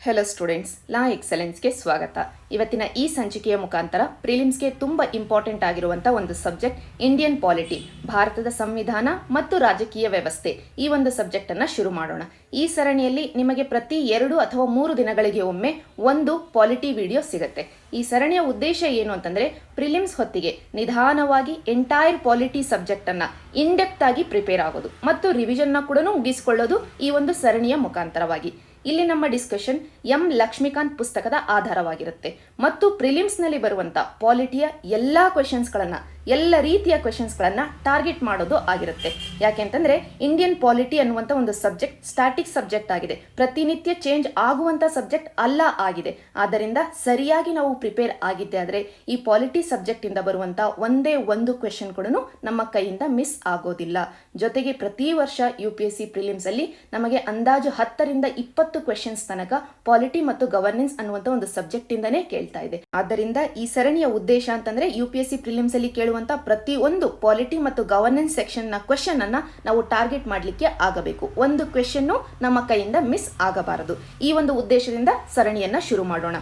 Hello students, ಲಾ ಎಕ್ಸಲೆನ್ಸ್ಗೆ ಸ್ವಾಗತ. ಇವತ್ತಿನ ಈ ಸಂಚಿಕೆಯ ಮುಖಾಂತರ ಪ್ರಿಲಿಮ್ಸ್ಗೆ ತುಂಬ ಇಂಪಾರ್ಟೆಂಟ್ ಆಗಿರುವಂಥ ಒಂದು ಸಬ್ಜೆಕ್ಟ್ ಇಂಡಿಯನ್ ಪಾಲಿಟಿ, ಭಾರತದ ಸಂವಿಧಾನ ಮತ್ತು ರಾಜಕೀಯ ವ್ಯವಸ್ಥೆ, ಈ ಒಂದು ಸಬ್ಜೆಕ್ಟನ್ನು ಶುರು ಮಾಡೋಣ. ಈ ಸರಣಿಯಲ್ಲಿ ನಿಮಗೆ ಪ್ರತಿ 2 ಅಥವಾ 3 ದಿನಗಳಿಗೆ ಒಮ್ಮೆ ಒಂದು ಪಾಲಿಟಿ ವಿಡಿಯೋ ಸಿಗುತ್ತೆ. ಈ ಸರಣಿಯ ಉದ್ದೇಶ ಏನು ಅಂತಂದರೆ ಪ್ರಿಲಿಮ್ಸ್ ಹೊತ್ತಿಗೆ ನಿಧಾನವಾಗಿ ಎಂಟೈರ್ ಪಾಲಿಟಿ ಸಬ್ಜೆಕ್ಟನ್ನು ಇನ್ಡೆಪ್ತ್ ಆಗಿ ಪ್ರಿಪೇರ್ ಆಗೋದು ಮತ್ತು ರಿವಿಷನ್ನ ಕೂಡ ಮುಗಿಸಿಕೊಳ್ಳೋದು ಈ ಒಂದು ಸರಣಿಯ ಮುಖಾಂತರವಾಗಿ. ಇಲ್ಲಿ ನಮ್ಮ ಡಿಸ್ಕಷನ್ ಎಂ ಲಕ್ಷ್ಮೀಕಾಂತ್ ಪುಸ್ತಕದ ಆಧಾರವಾಗಿರುತ್ತೆ ಮತ್ತು ಪ್ರಿಲಿಮ್ಸ್ನಲ್ಲಿ ಬರುವಂಥ ಪಾಲಿಟಿಯ ಎಲ್ಲ ಕ್ವೆಶನ್ಸ್ಗಳನ್ನು, ಎಲ್ಲ ರೀತಿಯ ಕ್ವೆಶನ್ಸ್ಗಳನ್ನು ಟಾರ್ಗೆಟ್ ಮಾಡೋದು ಆಗಿರುತ್ತೆ. ಯಾಕೆಂತಂದರೆ ಇಂಡಿಯನ್ ಪಾಲಿಟಿ ಅನ್ನುವಂಥ ಒಂದು ಸಬ್ಜೆಕ್ಟ್ ಸ್ಟ್ಯಾಟಿಕ್ ಸಬ್ಜೆಕ್ಟ್ ಆಗಿದೆ, ಪ್ರತಿನಿತ್ಯ ಚೇಂಜ್ ಆಗುವಂಥ ಸಬ್ಜೆಕ್ಟ್ ಅಲ್ಲ ಆಗಿದೆ. ಆದ್ದರಿಂದ ಸರಿಯಾಗಿ ನಾವು ಪ್ರಿಪೇರ್ ಆಗಿದ್ದೆ ಆದರೆ ಈ ಪಾಲಿಟಿ ಸಬ್ಜೆಕ್ಟಿಂದ ಬರುವಂಥ ಒಂದೇ ಒಂದು ಕ್ವೆಶನ್ ಕೂಡ ನಮ್ಮ ಕೈಯಿಂದ ಮಿಸ್ ಆಗೋದಿಲ್ಲ. ಜೊತೆಗೆ ಪ್ರತಿ ವರ್ಷ UPSC ಪ್ರಿಲಿಮ್ಸಲ್ಲಿ ನಮಗೆ ಅಂದಾಜು 10ರಿಂದ 20 ಕ್ವೆಶನ್ಸ್ ತನಕ ಪಾಲಿಟಿ ಮತ್ತು ಗವರ್ನೆನ್ಸ್ ಅನ್ನುವಂಥ ಒಂದು ಸಬ್ಜೆಕ್ಟಿಂದನೇ ಕೇಳ್ತಾ ಇದೆ. ಆದ್ದರಿಂದ ಈ ಸರಣಿಯ ಉದ್ದೇಶ ಅಂತಂದರೆ UPSC ಪ್ರಿಲಿಮ್ಸಲ್ಲಿ ಕೇಳುವಂಥ ಪ್ರತಿಯೊಂದು ಪಾಲಿಟಿ ಮತ್ತು ಗವರ್ನೆನ್ಸ್ ಸೆಕ್ಷನ್ನ ಕ್ವೆಶನ್ ಅನ್ನ ನಾವು ಟಾರ್ಗೆಟ್ ಮಾಡಲಿಕ್ಕೆ ಆಗಬೇಕು. ಒಂದು ಕ್ವೆಶನ್ನು ನಮ್ಮ ಕೈಯಿಂದ ಮಿಸ್ ಆಗಬಾರದು. ಈ ಒಂದು ಉದ್ದೇಶದಿಂದ ಸರಣಿಯನ್ನ ಶುರು ಮಾಡೋಣ.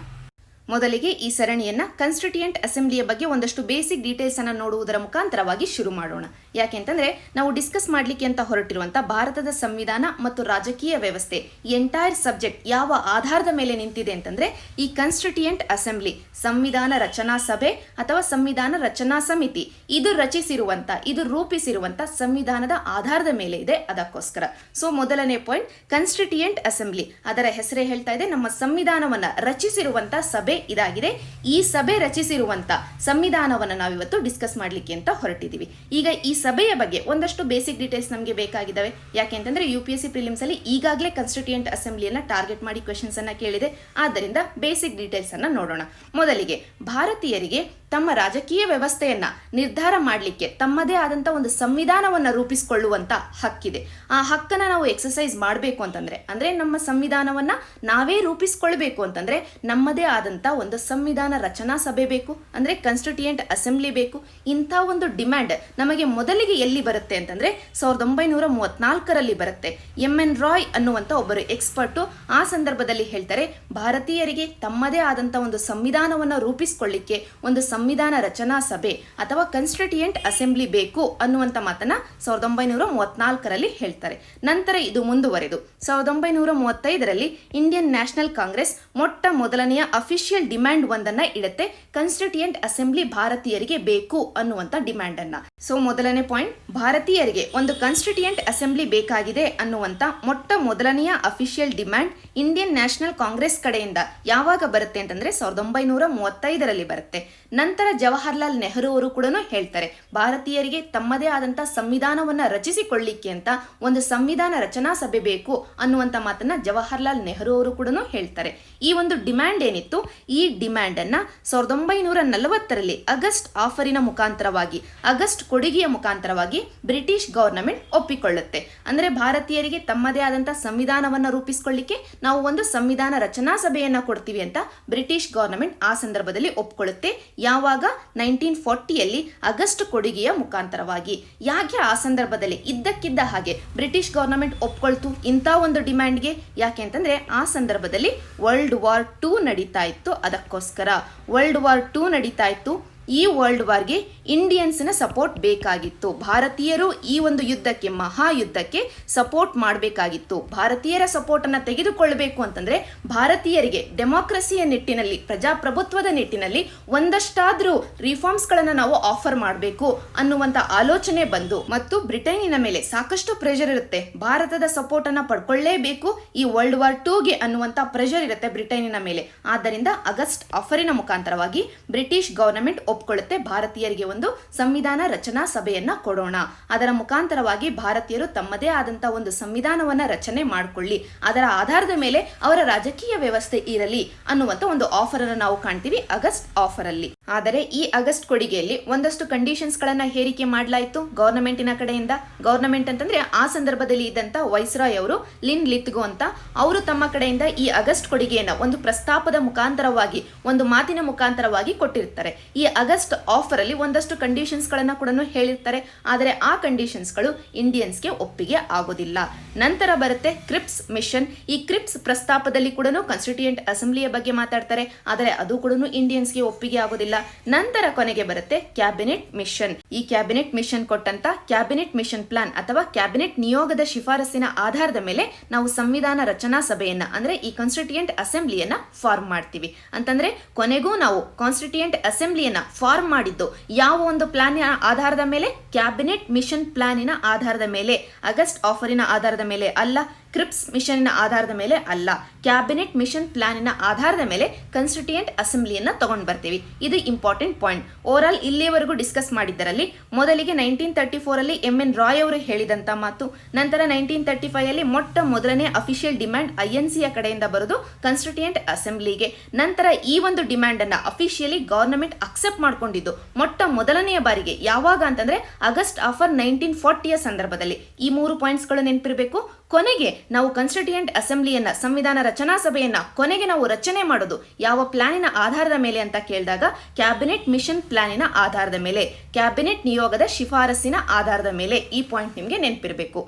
ಮೊದಲಿಗೆ ಈ ಸರಣಿಯನ್ನ ಕಾನ್ಸ್ಟಿಟ್ಯೂಯೆಂಟ್ ಅಸೆಂಬ್ಲಿಯ ಬಗ್ಗೆ ಒಂದಷ್ಟು ಬೇಸಿಕ್ ಡೀಟೇಲ್ಸ್ ಅನ್ನು ನೋಡುವುದರ ಮುಖಾಂತರವಾಗಿ ಶುರು ಮಾಡೋಣ. ಯಾಕೆಂತಂದ್ರೆ ನಾವು ಡಿಸ್ಕಸ್ ಮಾಡಲಿಕ್ಕೆ ಅಂತ ಹೊರಟಿರುವಂತ ಭಾರತದ ಸಂವಿಧಾನ ಮತ್ತು ರಾಜಕೀಯ ವ್ಯವಸ್ಥೆ ಎಂಟೈರ್ ಸಬ್ಜೆಕ್ಟ್ ಯಾವ ಆಧಾರದ ಮೇಲೆ ನಿಂತಿದೆ ಅಂತಂದ್ರೆ ಈ ಕಾನ್ಸ್ಟಿಟ್ಯೂಯೆಂಟ್ ಅಸೆಂಬ್ಲಿ, ಸಂವಿಧಾನ ರಚನಾ ಸಭೆ ಅಥವಾ ಸಂವಿಧಾನ ರಚನಾ ಸಮಿತಿ, ಇದು ರೂಪಿಸಿರುವಂತ ಸಂವಿಧಾನದ ಆಧಾರದ ಮೇಲೆ ಇದೆ. ಅದಕ್ಕೋಸ್ಕರ ಸೊ ಮೊದಲನೇ ಪಾಯಿಂಟ್ ಕಾನ್ಸ್ಟಿಟ್ಯೂಯೆಂಟ್ ಅಸೆಂಬ್ಲಿ, ಅದರ ಹೆಸರೇ ಹೇಳ್ತಾ ಇದೆ ನಮ್ಮ ಸಂವಿಧಾನವನ್ನ ರಚಿಸಿರುವಂತ ಸಭೆ ಇದಾಗಿದೆ. ಈ ಸಭೆ ರಚಿಸಿರುವಂತ ಸಂವಿಧಾನವನ್ನು ನಾವಿವತ್ತು ಡಿಸ್ಕಸ್ ಮಾಡಲಿಕ್ಕೆ ಅಂತ ಹೊರಟಿದ್ದೀವಿ. ಈಗ ಈ ಸಭೆಯ ಬಗ್ಗೆ ಒಂದಷ್ಟು ಬೇಸಿಕ್ ಡೀಟೇಲ್ಸ್ ನಮಗೆ ಬೇಕಾಗಿದ್ದಾವೆ. ಯಾಕೆಂತಂದ್ರೆ UPSC ಪ್ರಿಲಿಮ್ಸ್ ಅಲ್ಲಿ ಈಗಾಗಲೇ ಕಾನ್ಸ್ಟಿಟ್ಯೂಯೆಂಟ್ ಅಸೆಂಬ್ಲಿಯನ್ನ ಟಾರ್ಗೆಟ್ ಮಾಡಿ ಕ್ವೆಶನ್ಸ್ ಅನ್ನ ಕೇಳಿದೆ. ಆದ್ದರಿಂದ ಬೇಸಿಕ್ ಡೀಟೇಲ್ಸ್ ಅನ್ನ ನೋಡೋಣ. ಮೊದಲಿಗೆ ಭಾರತೀಯರಿಗೆ ತಮ್ಮ ರಾಜಕೀಯ ವ್ಯವಸ್ಥೆಯನ್ನ ನಿರ್ಧಾರ ಮಾಡಲಿಕ್ಕೆ ತಮ್ಮದೇ ಆದಂತ ಒಂದು ಸಂವಿಧಾನವನ್ನ ರೂಪಿಸಿಕೊಳ್ಳುವಂತ ಹಕ್ಕಿದೆ. ಆ ಹಕ್ಕನ್ನ ನಾವು ಎಕ್ಸರ್ಸೈಸ್ ಮಾಡಬೇಕು ಅಂತಂದ್ರೆ, ಅಂದ್ರೆ ನಮ್ಮ ಸಂವಿಧಾನವನ್ನ ನಾವೇ ರೂಪಿಸಿಕೊಳ್ಬೇಕು ಅಂತಂದ್ರೆ ನಮ್ಮದೇ ಆದಂತ ಒಂದು ಸಂವಿಧಾನ ರಚನಾ ಸಭೆ ಬೇಕು, ಅಂದ್ರೆ ಕಾನ್ಸ್ಟಿಟ್ಯೂಯೆಂಟ್ ಅಸೆಂಬ್ಲಿ ಬೇಕು. ಇಂಥ ಒಂದು ಡಿಮ್ಯಾಂಡ್ ನಮಗೆ ಮೊದಲಿಗೆ ಎಲ್ಲಿ ಬರುತ್ತೆ ಅಂತಂದ್ರೆ 1934ರಲ್ಲಿ ಬರುತ್ತೆ. MN ರಾಯ್ ಅನ್ನುವಂತ ಒಬ್ಬರು ಎಕ್ಸ್ಪರ್ಟು ಆ ಸಂದರ್ಭದಲ್ಲಿ ಹೇಳ್ತಾರೆ, ಭಾರತೀಯರಿಗೆ ತಮ್ಮದೇ ಆದಂತ ಒಂದು ಸಂವಿಧಾನವನ್ನ ರೂಪಿಸಿಕೊಳ್ಳಿಕ್ಕೆ ಒಂದು ಸಂವಿಧಾನ ರಚನಾ ಸಭೆ ಅಥವಾ ಕಾನ್ಸ್ಟಿಟ್ಯೂಯೆಂಟ್ ಅಸೆಂಬ್ಲಿ ಬೇಕು ಅನ್ನುವಂಥ ಮಾತನ್ನ 1934ರಲ್ಲಿ ಹೇಳ್ತಾರೆ. ನಂತರ ಇದು ಮುಂದುವರೆದು 1935ರಲ್ಲಿ ಇಂಡಿಯನ್ ನ್ಯಾಷನಲ್ ಕಾಂಗ್ರೆಸ್ ಮೊಟ್ಟ ಮೊದಲನೆಯ ಅಫಿಷಿಯಲ್ ಡಿಮ್ಯಾಂಡ್ ಒಂದನ್ನ ಇಡುತ್ತೆ, ಕಾನ್ಸ್ಟಿಟ್ಯೂಯೆಂಟ್ ಅಸೆಂಬ್ಲಿ ಭಾರತೀಯರಿಗೆ ಬೇಕು ಅನ್ನುವಂಥ ಡಿಮ್ಯಾಂಡ್ ಅನ್ನ. ಸೊ ಮೊದಲನೇ ಪಾಯಿಂಟ್, ಭಾರತೀಯರಿಗೆ ಒಂದು ಕಾನ್ಸ್ಟಿಟ್ಯೂಯೆಂಟ್ ಅಸೆಂಬ್ಲಿ ಬೇಕಾಗಿದೆ ಅನ್ನುವಂಥ ಮೊಟ್ಟ ಮೊದಲನೆಯ official demand Indian national Congress ಕಡೆಯಿಂದ ಯಾವಾಗ ಬರುತ್ತೆ ಅಂತಂದ್ರೆ 1935ರಲ್ಲಿ ಬರುತ್ತೆ. ನಂತರ ಜವಾಹರ್ಲಾಲ್ ನೆಹರು ಅವರು ಕೂಡ ಹೇಳ್ತಾರೆ, ಭಾರತೀಯರಿಗೆ ತಮ್ಮದೇ ಆದಂತ ಸಂವಿಧಾನವನ್ನ ರಚಿಸಿಕೊಳ್ಳಿಕ್ಕೆ ಅಂತ ಒಂದು ಸಂವಿಧಾನ ರಚನಾ ಸಭೆ ಬೇಕು ಅನ್ನುವಂಥ ಮಾತನ್ನ ಜವಾಹರ್ಲಾಲ್ ನೆಹರು ಅವರು ಕೂಡ ಹೇಳ್ತಾರೆ. ಈ ಒಂದು ಡಿಮ್ಯಾಂಡ್ ಏನಿತ್ತು, ಈ ಡಿಮ್ಯಾಂಡ್ ಅನ್ನ 1940ರಲ್ಲಿ ಆಗಸ್ಟ್ ಆಫರಿನ ಮುಖಾಂತರವಾಗಿ, ಆಗಸ್ಟ್ ಕೊಡುಗೆಯ ಮುಖಾಂತರವಾಗಿ ಬ್ರಿಟಿಷ್ ಗವರ್ನಮೆಂಟ್ ಒಪ್ಪಿಕೊಳ್ಳುತ್ತೆ. ಅಂದ್ರೆ ಭಾರತೀಯರಿಗೆ ತಮ್ಮದೇ ಆದಂತ ಸಂವಿಧಾನವನ್ನ ರೂಪಿಸಿಕೊಳ್ಳಿಕ್ಕೆ ನಾವು ಒಂದು ಸಂವಿಧಾನ ರಚನಾ ಸಭೆಯನ್ನ ಕೊಡ್ತೀವಿ ಅಂತ ಬ್ರಿಟಿಷ್ ಗವರ್ನಮೆಂಟ್ ಆ ಸಂದರ್ಭದಲ್ಲಿ ಒಪ್ಪಿಕೊಳ್ಳುತ್ತೆ. ಯಾವಾಗ 1940ಯಲ್ಲಿ ಆಗಸ್ಟ್ ಕೊಡುಗೆಯ ಮುಖಾಂತರವಾಗಿ. ಯಾಕೆ ಆ ಸಂದರ್ಭದಲ್ಲಿ ಇದ್ದಕ್ಕಿದ್ದ ಹಾಗೆ ಬ್ರಿಟಿಷ್ ಗವರ್ನಮೆಂಟ್ ಒಪ್ಕೊಳ್ತು ಇಂಥ ಒಂದು ಡಿಮ್ಯಾಂಡ್ಗೆ? ಯಾಕೆ ಅಂತಂದ್ರೆ ಆ ಸಂದರ್ಭದಲ್ಲಿ ವರ್ಲ್ಡ್ ವಾರ್ 2 ನಡೀತಾ ಇತ್ತು. ಅದಕ್ಕೋಸ್ಕರ ವರ್ಲ್ಡ್ ವಾರ್ 2 ನಡೀತಾ ಇತ್ತು. ಈ ವರ್ಲ್ಡ್ ವಾರ್ಗೆ ಇಂಡಿಯನ್ಸ್ನ ಸಪೋರ್ಟ್ ಬೇಕಾಗಿತ್ತು. ಭಾರತೀಯರು ಈ ಒಂದು ಯುದ್ಧಕ್ಕೆ, ಮಹಾಯುದ್ಧಕ್ಕೆ ಸಪೋರ್ಟ್ ಮಾಡಬೇಕಾಗಿತ್ತು. ಭಾರತೀಯರ ಸಪೋರ್ಟ್ ಅನ್ನ ತೆಗೆದುಕೊಳ್ಳಬೇಕು ಅಂತಂದ್ರೆ ಭಾರತೀಯರಿಗೆ ಡೆಮಾಕ್ರಸಿಯ ನಿಟ್ಟಿನಲ್ಲಿ, ಪ್ರಜಾಪ್ರಭುತ್ವದ ನಿಟ್ಟಿನಲ್ಲಿ ಒಂದಷ್ಟಾದ್ರೂ ರಿಫಾರ್ಮ್ಸ್ ಗಳನ್ನ ನಾವು ಆಫರ್ ಮಾಡಬೇಕು ಅನ್ನುವಂತ ಆಲೋಚನೆ ಬಂದು, ಮತ್ತು ಬ್ರಿಟನ್ನಿನ ಮೇಲೆ ಸಾಕಷ್ಟು ಪ್ರೆಷರ್ ಇರುತ್ತೆ, ಭಾರತದ ಸಪೋರ್ಟ್ ಅನ್ನ ಪಡ್ಕೊಳ್ಳೇಬೇಕು ಈ ವರ್ಲ್ಡ್ ವಾರ್ 2ಗೆ ಅನ್ನುವಂತ ಪ್ರೆಷರ್ ಇರುತ್ತೆ ಬ್ರಿಟನ್ನಿನ ಮೇಲೆ. ಆದ್ದರಿಂದ ಆಗಸ್ಟ್ ಆಫರಿನ ಮುಖಾಂತರವಾಗಿ ಬ್ರಿಟಿಷ್ ಗವರ್ನಮೆಂಟ್ ಒಪ್ಕೊಳ್ಳುತ್ತೆ, ಭಾರತೀಯರಿಗೆ ಒಂದು ಸಂವಿಧಾನ ರಚನಾ ಸಭೆಯನ್ನ ಕೊಡೋಣ, ಅದರ ಮುಖಾಂತರವಾಗಿ ಭಾರತೀಯರು ತಮ್ಮದೇ ಆದಂತ ಒಂದು ಸಂವಿಧಾನವನ್ನ ರಚನೆ ಮಾಡಿಕೊಳ್ಳಿ, ಅದರ ಆಧಾರದ ಮೇಲೆ ಅವರ ರಾಜಕೀಯ ವ್ಯವಸ್ಥೆ ಇರಲಿ ಅನ್ನುವಂತ ಒಂದು ಆಫರ್ ಅನ್ನು ನಾವು ಕಾಣ್ತೀವಿ ಆಗಸ್ಟ್ ಆಫರ್ ಅಲ್ಲಿ. ಆದರೆ ಈ ಆಗಸ್ಟ್ ಕೊಡುಗೆಯಲ್ಲಿ ಒಂದಷ್ಟು ಕಂಡೀಷನ್ಸ್ಗಳನ್ನು ಹೇರಿಕೆ ಮಾಡಲಾಯಿತು ಗವರ್ನಮೆಂಟಿನ ಕಡೆಯಿಂದ. ಗವರ್ನಮೆಂಟ್ ಅಂತಂದ್ರೆ ಆ ಸಂದರ್ಭದಲ್ಲಿ ಇದ್ದಂಥ ವೈಸ್ರಾಯ್ ಅವರು ಲಿನ್ ಲಿತ್ಗೋ ಅಂತ ಅವರು ತಮ್ಮ ಕಡೆಯಿಂದ ಈ ಆಗಸ್ಟ್ ಕೊಡುಗೆಯನ್ನು ಒಂದು ಪ್ರಸ್ತಾಪದ ಮುಖಾಂತರವಾಗಿ ಒಂದು ಮಾತಿನ ಮುಖಾಂತರವಾಗಿ ಕೊಟ್ಟಿರ್ತಾರೆ. ಈ ಆಗಸ್ಟ್ ಆಫರ್ ಅಲ್ಲಿ ಒಂದಷ್ಟು ಕಂಡೀಷನ್ಸ್ಗಳನ್ನು ಕೂಡ ಹೇಳಿರ್ತಾರೆ. ಆದರೆ ಆ ಕಂಡೀಷನ್ಸ್ಗಳು ಇಂಡಿಯನ್ಸ್ಗೆ ಒಪ್ಪಿಗೆ ಆಗೋದಿಲ್ಲ. ನಂತರ ಬರುತ್ತೆ ಕ್ರಿಪ್ಸ್ ಮಿಷನ್. ಈ ಕ್ರಿಪ್ಸ್ ಪ್ರಸ್ತಾಪದಲ್ಲಿ ಕೂಡ ಕಾನ್ಸ್ಟಿಟ್ಯೂಯೆಂಟ್ ಅಸೆಂಬ್ಲಿಯ ಬಗ್ಗೆ ಮಾತಾಡ್ತಾರೆ. ಆದರೆ ಅದು ಕೂಡ ಇಂಡಿಯನ್ಸ್ಗೆ ಒಪ್ಪಿಗೆ ಆಗೋದಿಲ್ಲ. ನಂತರ ಕೊನೆಗೆ ಬರುತ್ತೆ ಕ್ಯಾಬಿನೆಟ್ ಮಿಷನ್. ಈ ಕ್ಯಾಬಿನೆಟ್ ಮಿಷನ್ ಕೊಟ್ಟಂತ ಕ್ಯಾಬಿನೆಟ್ ಮಿಷನ್ ಪ್ಲಾನ್ ಅಥವಾ ಕ್ಯಾಬಿನೆಟ್ ನಿಯೋಗದ ಶಿಫಾರಸಿನ ಆಧಾರದ ಮೇಲೆ ನಾವು ಸಂವಿಧಾನ ರಚನಾ ಸಭೆಯನ್ನ ಅಂದ್ರೆ ಈ ಕಾನ್ಸ್ಟಿಟ್ಯೂಯೆಂಟ್ ಅಸೆಂಬ್ಲಿಯನ್ನ ಫಾರ್ಮ್ ಮಾಡ್ತೀವಿ. ಅಂತಂದ್ರೆ ಕೊನೆಗೂ ನಾವು ಕಾನ್ಸ್ಟಿಟ್ಯೂಯೆಂಟ್ ಅಸೆಂಬ್ಲಿಯನ್ನ ಫಾರ್ಮ್ ಮಾಡಿದ್ದು ಯಾವ ಒಂದು ಪ್ಲಾನ್ ಆಧಾರದ ಮೇಲೆ? ಕ್ಯಾಬಿನೆಟ್ ಮಿಷನ್ ಪ್ಲಾನಿನ ಆಧಾರದ ಮೇಲೆ, ಆಗಸ್ಟ್ ಆಫರಿನ ಆಧಾರದ ಮೇಲೆ ಅಲ್ಲ, ಕ್ರಿಪ್ಸ್ ಮಿಷನ್ನ ಆಧಾರದ ಮೇಲೆ ಅಲ್ಲ. ಕ್ಯಾಬಿನೆಟ್ ಮಿಷನ್ ಪ್ಲಾನಿನ ಆಧಾರದ ಮೇಲೆ ಕಾನ್ಸ್ಟಿಟ್ಯೂಯೆಂಟ್ ಅಸೆಂಬ್ಲಿಯನ್ನ ತಗೊಂಡು ಬರ್ತೀವಿ. ಇದು ಇಂಪಾರ್ಟೆಂಟ್ ಪಾಯಿಂಟ್. ಓವರ್ ಆಲ್ ಇಲ್ಲಿಯವರೆಗೂ ಡಿಸ್ಕಸ್ ಮಾಡಿದ್ದರಲ್ಲಿ ಮೊದಲಿಗೆ 1934 ಅಲ್ಲಿ MN ರಾಯ್ ಅವರು ಹೇಳಿದಂತ ಮಾತು, ನಂತರ 1935 ಅಲ್ಲಿ ಮೊಟ್ಟ ಮೊದಲನೇ ಅಫಿಷಿಯಲ್ ಡಿಮ್ಯಾಂಡ್ INC ಯ ಕಡೆಯಿಂದ ಬರೋದು ಕಾನ್ಸ್ಟಿಟ್ಯೂಯೆಂಟ್ ಅಸೆಂಬ್ಲಿಗೆ. ನಂತರ ಈ ಒಂದು ಡಿಮ್ಯಾಂಡ್ ಅನ್ನ ಅಫಿಷಿಯಲಿ ಗವರ್ನಮೆಂಟ್ ಅಕ್ಸೆಪ್ಟ್ ಮಾಡ್ಕೊಂಡಿದ್ದು ಮೊಟ್ಟ ಮೊದಲನೆಯ ಬಾರಿಗೆ ಯಾವಾಗ ಅಂತಂದ್ರೆ ಆಗಸ್ಟ್ ಆಫರ್ 1940ಯ ಸಂದರ್ಭದಲ್ಲಿ. ಈ 3 ಪಾಯಿಂಟ್ಸ್ಗಳು ನೆನಪಿರಬೇಕು. ಕೊನೆಗೆ ನಾವು ಕಾನ್ಸ್ಟಿಟ್ಯೂಯೆಂಟ್ ಅಸೆಂಬ್ಲಿಯನ್ನ ಸಂವಿಧಾನ ರಚನಾ ಸಭೆಯನ್ನ ಕೊನೆಗೆ ನಾವು ರಚನೆ ಮಾಡೋದು ಯಾವ ಪ್ಲಾನಿನ ಆಧಾರದ ಮೇಲೆ ಅಂತ ಕೇಳಿದಾಗ ಕ್ಯಾಬಿನೆಟ್ ಮಿಷನ್ ಪ್ಲಾನಿನ ಆಧಾರದ ಮೇಲೆ, ಕ್ಯಾಬಿನೆಟ್ ನಿಯೋಗದ ಶಿಫಾರಸಿನ ಆಧಾರದ ಮೇಲೆ. ಈ ಪಾಯಿಂಟ್ ನಿಮಗೆ ನೆನಪಿರಬೇಕು.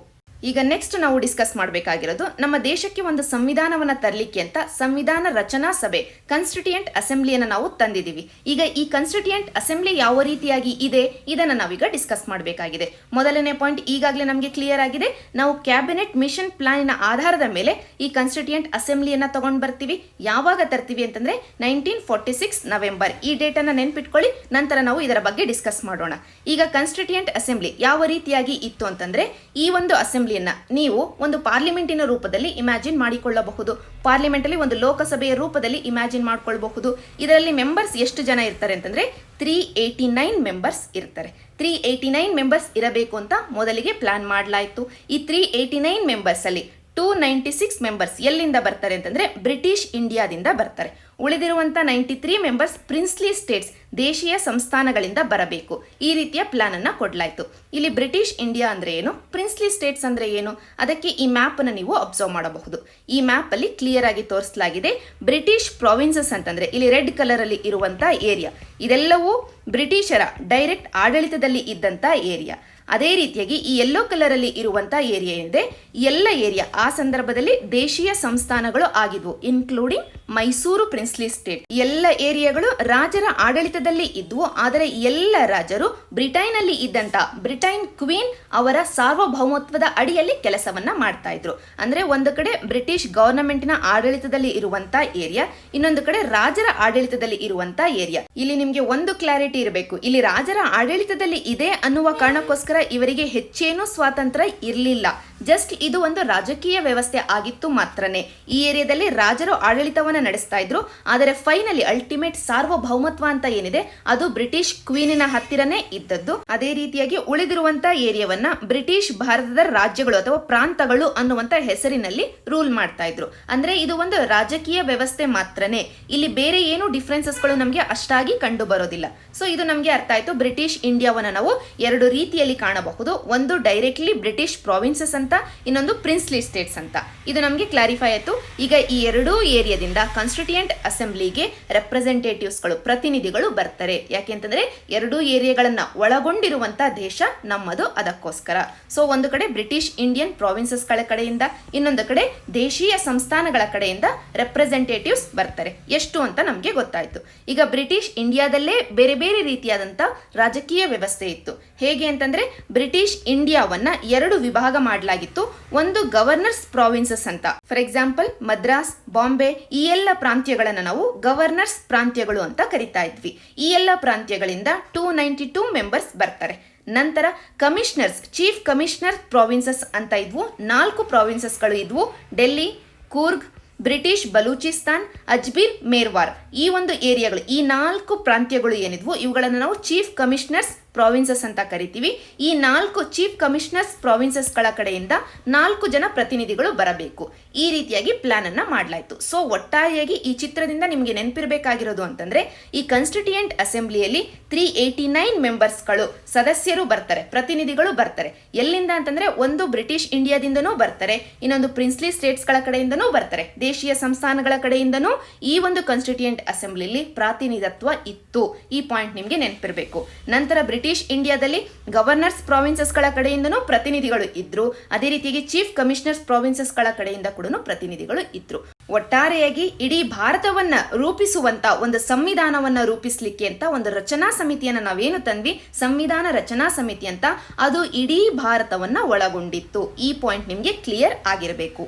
ಈಗ ನೆಕ್ಸ್ಟ್ ನಾವು ಡಿಸ್ಕಸ್ ಮಾಡಬೇಕಾಗಿರೋದು ನಮ್ಮ ದೇಶಕ್ಕೆ ಒಂದು ಸಂವಿಧಾನವನ್ನ ತರಲಿಕ್ಕೆ ಅಂತ ಸಂವಿಧಾನ ರಚನಾ ಸಭೆ ಕಾನ್ಸ್ಟಿಟ್ಯೂಯೆಂಟ್ ಅಸೆಂಬ್ಲಿಯನ್ನು ನಾವು ತಂದಿದ್ದೀವಿ. ಈಗ ಈ ಕಾನ್ಸ್ಟಿಟ್ಯೂಯೆಂಟ್ ಅಸೆಂಬ್ಲಿ ಯಾವ ರೀತಿಯಾಗಿ ಇದೆ ಇದನ್ನು ನಾವೀಗ ಡಿಸ್ಕಸ್ ಮಾಡಬೇಕಾಗಿದೆ. ಮೊದಲನೇ ಪಾಯಿಂಟ್ ಈಗಾಗಲೇ ನಮಗೆ ಕ್ಲಿಯರ್ ಆಗಿದೆ. ನಾವು ಕ್ಯಾಬಿನೆಟ್ ಮಿಷನ್ ಪ್ಲಾನಿನ ಆಧಾರದ ಮೇಲೆ ಈ ಕಾನ್ಸ್ಟಿಟ್ಯೂಯೆಂಟ್ ಅಸೆಂಬ್ಲಿಯನ್ನ ತಗೊಂಡು ಬರ್ತೀವಿ. ಯಾವಾಗ ತರ್ತೀವಿ ಅಂತಂದ್ರೆ 1946 ನವೆಂಬರ್. ಈ ಡೇಟ್ ಅನ್ನ ನೆನ್ಪಿಟ್ಕೊಳ್ಳಿ. ನಂತರ ನಾವು ಇದರ ಬಗ್ಗೆ ಡಿಸ್ಕಸ್ ಮಾಡೋಣ. ಈಗ ಕಾನ್ಸ್ಟಿಟ್ಯೂಯೆಂಟ್ ಅಸೆಂಬ್ಲಿ ಯಾವ ರೀತಿಯಾಗಿ ಇತ್ತು ಅಂತಂದ್ರೆ ಈ ಒಂದು ಅಸೆಂಬ್ಲಿ ನೀವು ಒಂದು ಪಾರ್ಲಿಮೆಂಟಿನ ರೂಪದಲ್ಲಿ ಇಮ್ಯಾಜಿನ್ ಮಾಡಿಕೊಳ್ಳಬಹುದು. ಪಾರ್ಲಿಮೆಂಟ್ ಅಲ್ಲಿ ಒಂದು ಲೋಕಸಭೆಯ ರೂಪದಲ್ಲಿ ಇಮ್ಯಾಜಿನ್ ಮಾಡಿಕೊಳ್ಳಬಹುದು. ಇದರಲ್ಲಿ ಮೆಂಬರ್ಸ್ ಎಷ್ಟು ಜನ ಇರ್ತಾರೆ ಅಂತಂದ್ರೆ 389 ಮೆಂಬರ್ಸ್ ಇರ್ತಾರೆ. 389 ಮೆಂಬರ್ಸ್ ಇರಬೇಕು ಅಂತ ಮೊದಲಿಗೆ ಪ್ಲಾನ್ ಮಾಡಲಾಯಿತು. ಈ 389 ಮೆಂಬರ್ಸ್ ಅಲ್ಲಿ 296 ಮೆಂಬರ್ಸ್ ಎಲ್ಲಿಂದ ಬರ್ತಾರೆ ಅಂತಂದ್ರೆ ಬ್ರಿಟಿಷ್ ಇಂಡಿಯಾದಿಂದ ಬರ್ತಾರೆ. ಉಳಿದಿರುವಂತ 93 ಮೆಂಬರ್ಸ್ ಪ್ರಿನ್ಸ್ಲಿ ಸ್ಟೇಟ್ಸ್ ದೇಶೀಯ ಸಂಸ್ಥಾನಗಳಿಂದ ಬರಬೇಕು. ಈ ರೀತಿಯ ಪ್ಲಾನ್ ಅನ್ನ ಕೊಡಲಾಯಿತು. ಇಲ್ಲಿ ಬ್ರಿಟಿಷ್ ಇಂಡಿಯಾ ಅಂದ್ರೆ ಏನು, ಪ್ರಿನ್ಸ್ಲಿ ಸ್ಟೇಟ್ಸ್ ಅಂದ್ರೆ ಏನು, ಅದಕ್ಕೆ ಈ ಮ್ಯಾಪ್ ಅನ್ನು ನೀವು ಅಬ್ಸರ್ವ್ ಮಾಡಬಹುದು. ಈ ಮ್ಯಾಪ್ ಅಲ್ಲಿ ಕ್ಲಿಯರ್ ಆಗಿ ತೋರಿಸಲಾಗಿದೆ. ಬ್ರಿಟಿಷ್ ಪ್ರಾವಿನ್ಸಸ್ ಅಂತಂದ್ರೆ ಇಲ್ಲಿ ರೆಡ್ ಕಲರ್ ಅಲ್ಲಿ ಇರುವಂತ ಏರಿಯಾ ಇದೆಲ್ಲವೂ ಬ್ರಿಟಿಷರ ಡೈರೆಕ್ಟ್ ಆಡಳಿತದಲ್ಲಿ ಇದ್ದಂತ ಏರಿಯಾ. ಅದೇ ರೀತಿಯಾಗಿ ಈ ಯೆಲ್ಲೋ ಕಲರ್ ಅಲ್ಲಿ ಇರುವಂತ ಏರಿಯಾ ಏನಿದೆ ಎಲ್ಲ ಏರಿಯಾ ಆ ಸಂದರ್ಭದಲ್ಲಿ ದೇಶೀಯ ಸಂಸ್ಥಾನಗಳು ಆಗಿದ್ವು, ಇನ್ಕ್ಲೂಡಿಂಗ್ ಮೈಸೂರು ಪ್ರಿನ್ಸ್ಲಿ ಸ್ಟೇಟ್. ಎಲ್ಲ ಏರಿಯಾಗಳು ರಾಜರ ಆಡಳಿತದಲ್ಲಿ ಇದ್ವು. ಆದರೆ ಎಲ್ಲ ರಾಜರು ಬ್ರಿಟೈನ್ ಅಲ್ಲಿ ಇದ್ದಂತ ಬ್ರಿಟೈನ್ ಕ್ವೀನ್ ಅವರ ಸಾರ್ವಭೌಮತ್ವದ ಅಡಿಯಲ್ಲಿ ಕೆಲಸವನ್ನ ಮಾಡ್ತಾ ಇದ್ರು. ಅಂದ್ರೆ ಒಂದು ಕಡೆ ಬ್ರಿಟಿಷ್ ಗವರ್ನಮೆಂಟಿನ ಆಡಳಿತದಲ್ಲಿ ಇರುವಂತ ಏರಿಯಾ, ಇನ್ನೊಂದು ಕಡೆ ರಾಜರ ಆಡಳಿತದಲ್ಲಿ ಇರುವಂತ ಏರಿಯಾ. ಇಲ್ಲಿ ನಿಮ್ಗೆ ಒಂದು ಕ್ಲಾರಿಟಿ ಇರಬೇಕು. ಇಲ್ಲಿ ರಾಜರ ಆಡಳಿತದಲ್ಲಿ ಇದೆ ಅನ್ನುವ ಕಾರಣಕ್ಕೋಸ್ಕರ ಇವರಿಗೆ ಹೆಚ್ಚೇನೂ ಸ್ವಾತಂತ್ರ್ಯ ಇರಲಿಲ್ಲ. ಜಸ್ಟ್ ಇದು ಒಂದು ರಾಜಕೀಯ ವ್ಯವಸ್ಥೆ ಆಗಿತ್ತು ಮಾತ್ರನೇ. ಈ ಏರಿಯಾದಲ್ಲಿ ರಾಜರು ಆಡಳಿತವನ್ನ ನಡೆಸ್ತಾ ಇದ್ರು. ಆದರೆ ಫೈನಲಿ ಅಲ್ಟಿಮೇಟ್ ಸಾರ್ವಭೌಮತ್ವ ಅಂತ ಏನಿದೆ ಅದು ಬ್ರಿಟಿಷ್ ಕ್ವೀನಿನ ಹತ್ತಿರನೇ ಇದ್ದದ್ದು. ಅದೇ ರೀತಿಯಾಗಿ ಉಳಿದಿರುವಂತ ಏರಿಯಾವನ್ನ ಬ್ರಿಟಿಷ್ ಭಾರತದ ರಾಜ್ಯಗಳು ಅಥವಾ ಪ್ರಾಂತಗಳು ಅನ್ನುವಂತ ಹೆಸರಿನಲ್ಲಿ ರೂಲ್ ಮಾಡ್ತಾ ಇದ್ರು. ಅಂದ್ರೆ ಇದು ಒಂದು ರಾಜಕೀಯ ವ್ಯವಸ್ಥೆ ಮಾತ್ರನೇ. ಇಲ್ಲಿ ಬೇರೆ ಏನು ಡಿಫ್ರೆನ್ಸಸ್ಗಳು ನಮಗೆ ಅಷ್ಟಾಗಿ ಕಂಡು ಬರೋದಿಲ್ಲ. ಸೊ ಇದು ನಮಗೆ ಅರ್ಥ ಆಯ್ತು. ಬ್ರಿಟಿಷ್ ಇಂಡಿಯಾವನ್ನ ನಾವು ಎರಡು ರೀತಿಯಲ್ಲಿ ಕಾಣಬಹುದು. ಒಂದು ಡೈರೆಕ್ಟ್ಲಿ ಬ್ರಿಟಿಷ್ ಪ್ರಾವಿನ್ಸಸ್ ಅಂತ, ಇನ್ನೊಂದು ಪ್ರಿನ್ಸ್ಲಿ ಸ್ಟೇಟ್ಸ್ ಅಂತ. ಇದು ನಮಗೆ ಕ್ಲಾರಿಫೈ ಆಯ್ತು. ಈಗ ಈ ಎರಡೂ ಏರಿಯಾದಿಂದ ಕಾನ್ಸ್ಟಿಟ್ಯೂಯೆಂಟ್ ಅಸೆಂಬ್ಲಿಗೆ ರೆಪ್ರೆಸೆಂಟೇಟಿವ್ಸ್ಗಳು ಪ್ರತಿನಿಧಿಗಳು ಬರ್ತಾರೆ. ಯಾಕೆಂತಂದ್ರೆ ಎರಡೂ ಏರಿಯಾಗಳನ್ನ ಒಳಗೊಂಡಿರುವಂತ ದೇಶ ನಮ್ಮದು, ಅದಕ್ಕೋಸ್ಕರ. ಸೊ ಒಂದು ಕಡೆ ಬ್ರಿಟಿಷ್ ಇಂಡಿಯನ್ ಪ್ರಾವಿನ್ಸಸ್ಗಳ ಕಡೆಯಿಂದ, ಇನ್ನೊಂದು ಕಡೆ ದೇಶೀಯ ಸಂಸ್ಥಾನಗಳ ಕಡೆಯಿಂದ ರೆಪ್ರೆಸೆಂಟೇಟಿವ್ಸ್ ಬರ್ತಾರೆ. ಎಷ್ಟು ಅಂತ ನಮಗೆ ಗೊತ್ತಾಯ್ತು. ಈಗ ಬ್ರಿಟಿಷ್ ಇಂಡಿಯಾದಲ್ಲೇ ಬೇರೆ ಬೇರೆ ರೀತಿಯಾದಂತ ರಾಜಕೀಯ ವ್ಯವಸ್ಥೆ ಇತ್ತು. ಹೇಗೆ ಅಂತಂದ್ರೆ ಬ್ರಿಟಿಷ್ ಇಂಡಿಯಾವನ್ನ ಎರಡು ವಿಭಾಗ ಮಾಡಲಾಗಿತ್ತು. ಒಂದು ಗವರ್ನರ್ಸ್ ಪ್ರಾವಿನ್ಸಸ್ ಅಂತ. ಫಾರ್ ಎಕ್ಸಾಂಪಲ್ ಮದ್ರಾಸ್, ಬಾಂಬೆ ಈ ಎಲ್ಲ ಪ್ರಾಂತ್ಯಗಳನ್ನ ನಾವು ಗವರ್ನರ್ಸ್ ಪ್ರಾಂತ್ಯಗಳು ಅಂತ ಕರಿತಾ ಇದ್ವಿ. ಈ ಎಲ್ಲ ಪ್ರಾಂತ್ಯಗಳಿಂದ 292 ಮೆಂಬರ್ಸ್ ಬರ್ತಾರೆ. ನಂತರ ಕಮಿಷನರ್ಸ್, ಚೀಫ್ ಕಮಿಷನರ್ ಪ್ರಾವಿನ್ಸಸ್ ಅಂತ ಇದ್ವು. 4 ಪ್ರಾವಿನ್ಸಸ್ಗಳು ಇದ್ವು. ಡೆಲ್ಲಿ, ಕೂರ್ಗ್, ಬ್ರಿಟಿಷ್ ಬಲೂಚಿಸ್ತಾನ್, ಅಜ್ಮೀರ್, ಮೇರ್ವಾರ್. ಈ ಒಂದು ಏರಿಯಾಗಳು, ಈ 4 ಪ್ರಾಂತ್ಯಗಳು ಏನಿದ್ವು ಇವುಗಳನ್ನು ನಾವು ಚೀಫ್ ಕಮಿಷನರ್ಸ್ ಪ್ರಾವಿನ್ಸಸ್ ಅಂತ ಕರಿತೀವಿ. ಈ 4 ಚೀಫ್ ಕಮಿಷನರ್ಸ್ ಪ್ರಾವಿನ್ಸಸ್ಗಳ ಕಡೆಯಿಂದ 4 ಜನ ಪ್ರತಿನಿಧಿಗಳು ಬರಬೇಕು. ಈ ರೀತಿಯಾಗಿ ಪ್ಲಾನ್ ಅನ್ನ ಮಾಡಲಾಯಿತು. ಸೊ ಒಟ್ಟಾರೆಯಾಗಿ ಈ ಚಿತ್ರದಿಂದ ನಿಮಗೆ ನೆನಪಿರಬೇಕಾಗಿರೋದು ಅಂತಂದ್ರೆ ಈ ಕಾನ್ಸ್ಟಿಟ್ಯೂಯೆಂಟ್ ಅಸೆಂಬ್ಲಿಯಲ್ಲಿ 389 ಮೆಂಬರ್ಸ್ಗಳು ಸದಸ್ಯರು ಬರ್ತಾರೆ, ಪ್ರತಿನಿಧಿಗಳು ಬರ್ತಾರೆ. ಎಲ್ಲಿಂದ ಅಂತಂದ್ರೆ ಒಂದು ಬ್ರಿಟಿಷ್ ಇಂಡಿಯಾದಿಂದನೂ ಬರ್ತಾರೆ, ಇನ್ನೊಂದು ಪ್ರಿನ್ಸ್ಲಿ ಸ್ಟೇಟ್ಸ್ಗಳ ಕಡೆಯಿಂದನೂ ಬರ್ತಾರೆ, ದೇಶೀಯ ಸಂಸ್ಥಾನಗಳ ಕಡೆಯಿಂದನೂ ಈ ಒಂದು ಕಾನ್ಸ್ಟಿಟ್ಯೂಯೆಂಟ್ ಅಸೆಂಬ್ಲಿಲಿ ಪ್ರಾತಿನಿಧಿತ್ವ ಇತ್ತು. ಈ ಪಾಯಿಂಟ್ ನಿಮಗೆ ನೆನಪಿರಬೇಕು. ನಂತರ ಬ್ರಿಟಿಷ್ ಇಂಡಿಯಾದಲ್ಲಿ ಗವರ್ನರ್ಸ್ ಪ್ರಾವಿನ್ಸಸ್ಗಳ ಕಡೆಯಿಂದನೂ ಪ್ರತಿನಿಧಿಗಳು ಇದ್ರು, ಅದೇ ರೀತಿಯಾಗಿ ಚೀಫ್ ಕಮಿಷನರ್ಸ್ ಪ್ರಾವಿನ್ಸಸ್ಗಳ ಕಡೆಯಿಂದ ಕೂಡ ಪ್ರತಿನಿಧಿಗಳು ಇದ್ರು. ಒಟ್ಟಾರೆಯಾಗಿ ಇಡೀ ಭಾರತವನ್ನ ರೂಪಿಸುವಂತ ಒಂದು ಸಂವಿಧಾನವನ್ನ ರೂಪಿಸಲಿಕ್ಕೆ ಅಂತ ಒಂದು ರಚನಾ ಸಮಿತಿಯನ್ನ ನಾವೇನು ತಂದ್ವಿ, ಸಂವಿಧಾನ ರಚನಾ ಸಮಿತಿ ಅಂತ, ಅದು ಇಡೀ ಭಾರತವನ್ನ ಒಳಗೊಂಡಿತ್ತು. ಈ ಪಾಯಿಂಟ್ ನಿಮಗೆ ಕ್ಲಿಯರ್ ಆಗಿರಬೇಕು.